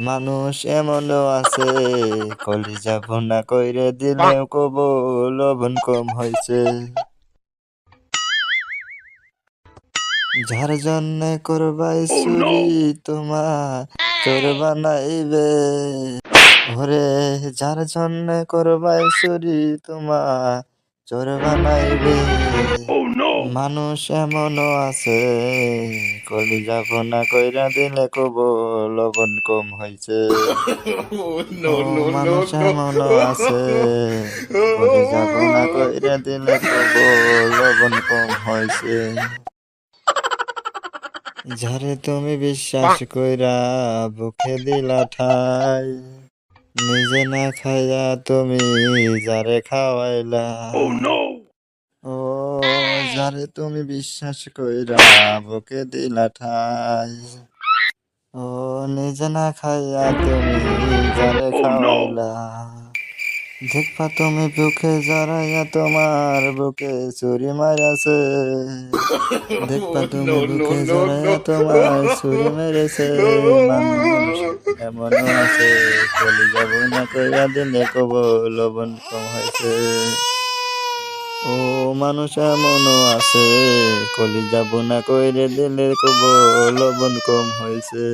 মানুষ এমনও আছে কলিজা ভুনা কইরে দিলেও কব লবণ কম হইছে। যার জন্য করবাই চুরি তোমার চোর বানাইবে। ওরে যার জন্য করবাই চুরি তোমার চোর বানাইবে। মানুষ এমনও আছে কলিজা ভুনা কইরা দিলে কব লবণ কম হইছে। ও মানুষ এমনও আছে কলিজা ভুনা কইরা দিলে কব লবণ কম হইছে। যারে তুমি বিশ্বাস কইরা বুকে দিলা ঠাই, নিজে না খাইয়া তুমি যারে খাওয়াইলা। ও যারে তুমি বিশ্বাস কইরা বুকে দিলা ঠাই, ও নিজে না খাইয়া তুমি যারে খাওয়াইলা। দেখবা তুমি বুকে জড়াইয়া তোমার বুকে ছুরি মারাছে। দেখবা তুমি বুকে জড়াইয়া তোমার ছুরি মেরেছে। মানুষ এমনও আছে কলিজা ভুনা কইরা দিলে কব লবণ কম হয়েছে। ও মানুষ এমনও আছে কলিজা ভুনা কইরে দিলে কব লবণ কম হয়েছে।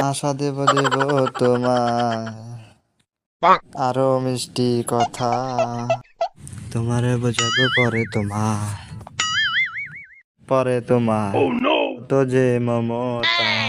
আশা দেব দেব তোমার আরো মিষ্টি কথা, তোমারে বোঝাবো পরে তোমার তো যে মমতা।